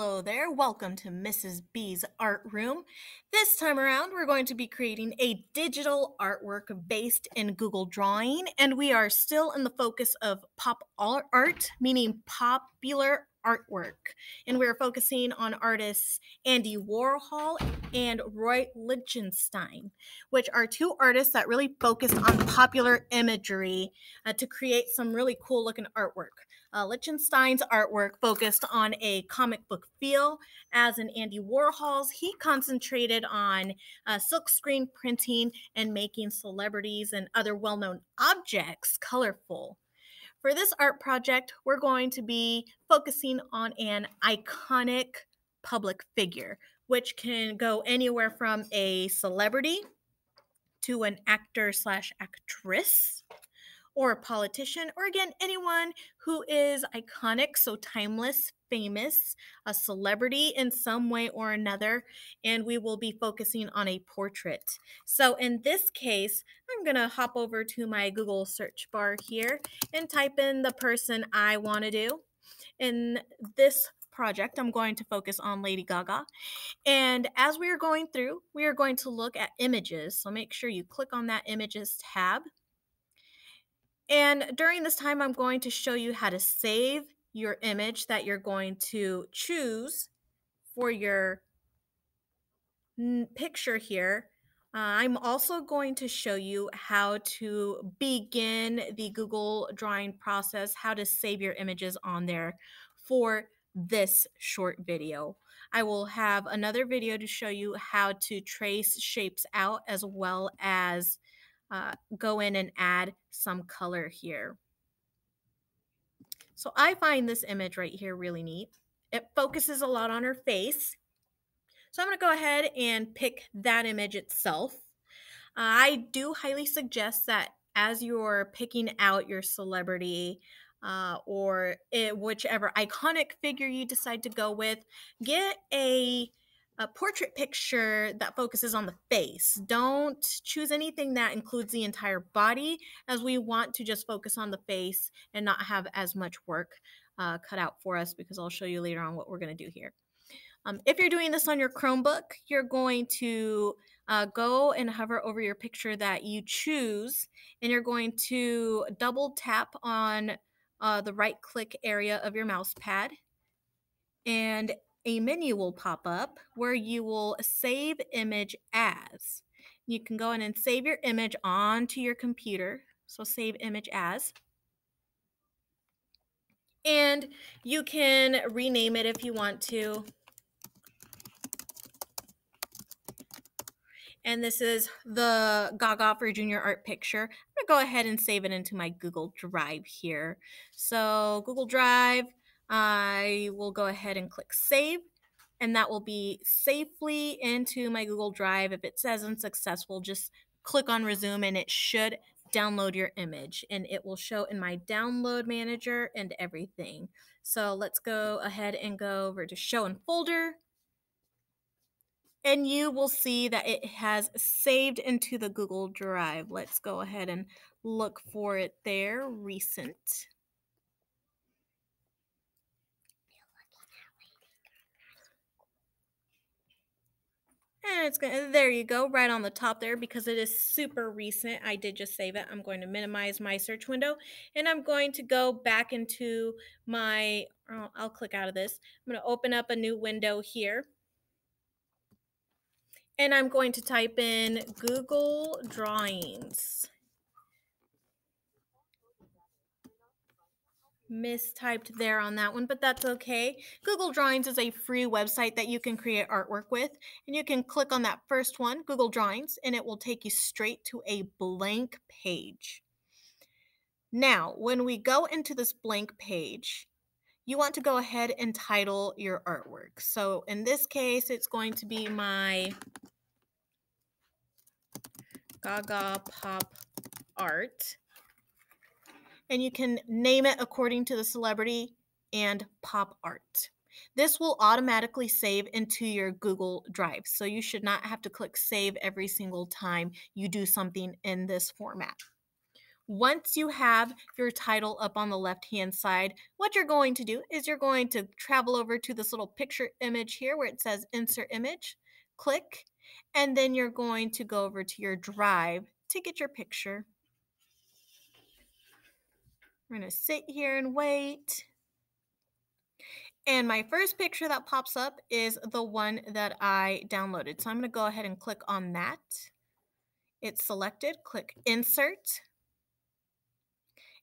Hello there, welcome to Mrs. B's Art Room. This time around, we're going to be creating a digital artwork based in Google Drawing, and we are still in the focus of pop art, meaning popular artwork. And we're focusing on artists Andy Warhol and Roy Lichtenstein, which are two artists that really focused on popular imagery to create some really cool looking artwork. Lichtenstein's artwork focused on a comic book feel, as in Andy Warhol's, he concentrated on silkscreen printing and making celebrities and other well-known objects colorful. For this art project, we're going to be focusing on an iconic public figure, which can go anywhere from a celebrity to an actor slash actress, or a politician, or again, anyone who is iconic, so timeless, famous, a celebrity in some way or another, and we will be focusing on a portrait. So in this case, I'm gonna hop over to my Google search bar here and type in the person I wanna do. In this project, I'm going to focus on Lady Gaga. And as we are going through, we are going to look at images. So make sure you click on that images tab. And during this time, I'm going to show you how to save your image that you're going to choose for your picture here. I'm also going to show you how to begin the Google Drawing process, how to save your images on there for this short video. I will have another video to show you how to trace shapes out, as well as go in and add some color here. So I find this image right here really neat. It focuses a lot on her face. So I'm going to go ahead and pick that image itself. I do highly suggest that as you're picking out your celebrity or whichever iconic figure you decide to go with, get a portrait picture that focuses on the face. Don't choose anything that includes the entire body, as we want to just focus on the face and not have as much work cut out for us, because I'll show you later on what we're going to do here. If you're doing this on your Chromebook, you're going to go and hover over your picture that you choose, and you're going to double tap on the right click area of your mouse pad, and a menu will pop up where you will save image as. You can go in and save your image onto your computer, so save image as. And you can rename it if you want to. And this is the Gaga for Junior Art picture. I'm going to go ahead and save it into my Google Drive here. So Google Drive, I will go ahead and click Save, and that will be safely into my Google Drive. If it says unsuccessful, just click on Resume, and it should download your image, and it will show in my download manager and everything. So let's go ahead and go over to Show in Folder. And you will see that it has saved into the Google Drive. Let's go ahead and look for it there, recent. And it's going there you go, right on the top there, because it is super recent. I did just save it. I'm going to minimize my search window, and I'm going to go back into my, I'll click out of this. I'm going to open up a new window here. And I'm going to type in Google Drawings. Mistyped there on that one, but that's okay. Google Drawings is a free website that you can create artwork with, and you can click on that first one, Google Drawings, and it will take you straight to a blank page. Now, when we go into this blank page, you want to go ahead and title your artwork. So in this case, it's going to be my Gaga Pop Art. And you can name it according to the celebrity and pop art. This will automatically save into your Google Drive, so you should not have to click save every single time you do something in this format. Once you have your title up on the left-hand side, what you're going to do is you're going to travel over to this little picture image here where it says Insert Image, click, and then you're going to go over to your drive to get your picture. We're going to sit here and wait. And my first picture that pops up is the one that I downloaded. So I'm going to go ahead and click on that. It's selected, click Insert.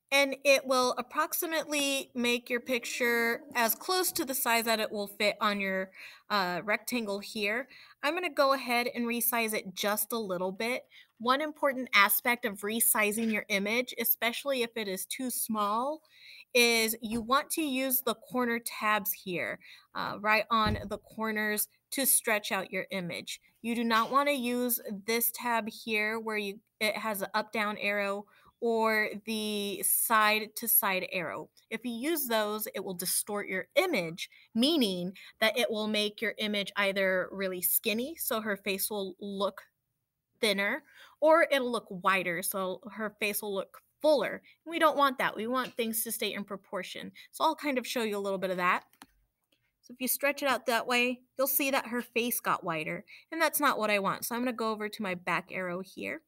And it will approximately make your picture as close to the size that it will fit on your rectangle here. I'm going to go ahead and resize it just a little bit. One important aspect of resizing your image, especially if it is too small, is you want to use the corner tabs here, right on the corners to stretch out your image. You do not want to use this tab here where it has an up-down arrow or the side to side arrow. If you use those, it will distort your image, meaning that it will make your image either really skinny, so her face will look thinner, or it'll look wider, so her face will look fuller. We don't want that. We want things to stay in proportion. So I'll kind of show you a little bit of that. So if you stretch it out that way, you'll see that her face got wider, and that's not what I want. So I'm going to go over to my back arrow here.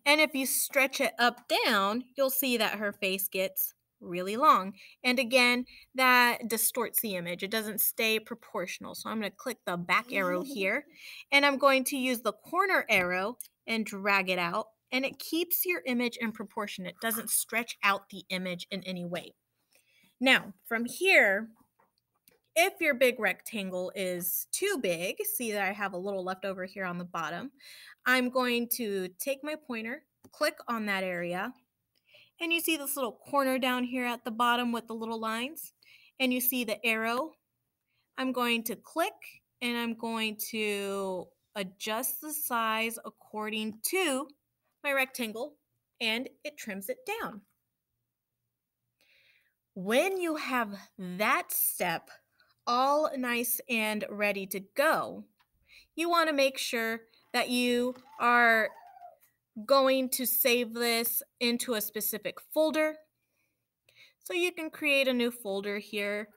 And if you stretch it up down, you'll see that her face gets really long. And again, that distorts the image. It doesn't stay proportional. So I'm going to click the back arrow here, and I'm going to use the corner arrow and drag it out. And it keeps your image in proportion. It doesn't stretch out the image in any way. Now, from here, if your big rectangle is too big, see that I have a little left over here on the bottom, I'm going to take my pointer, click on that area, and you see this little corner down here at the bottom with the little lines, and you see the arrow. I'm going to click, and I'm going to adjust the size according to my rectangle, and it trims it down. When you have that step all nice and ready to go, you want to make sure that you are going to save this into a specific folder. So you can create a new folder here,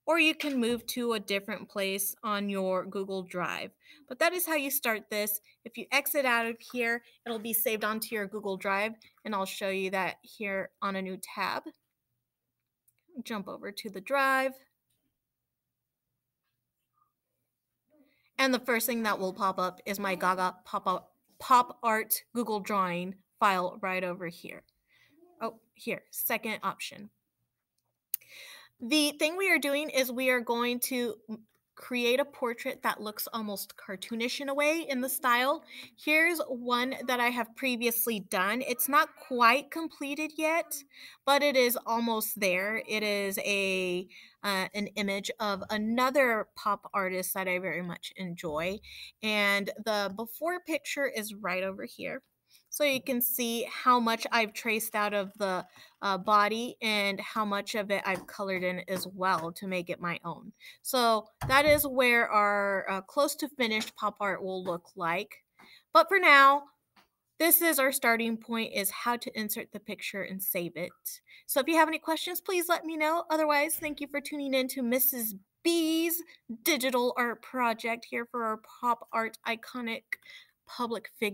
or you can move to a different place on your Google Drive. But that is how you start this. If you exit out of here, it'll be saved onto your Google Drive, and I'll show you that here on a new tab. Jump over to the drive. And the first thing that will pop up is my Gaga Pop Art Google Drawing file right over here. Oh, here, second option. The thing we are doing is we are going to create a portrait that looks almost cartoonish in a way in the style. Here's one that I have previously done. It's not quite completed yet, but it is almost there. It is an image of another pop artist that I very much enjoy, and the before picture is right over here. So you can see how much I've traced out of the body and how much of it I've colored in as well to make it my own. So that is where our close to finished pop art will look like. But for now, this is our starting point, is how to insert the picture and save it. So if you have any questions, please let me know. Otherwise, thank you for tuning in to Mrs. B's digital art project here for our pop art iconic public figure.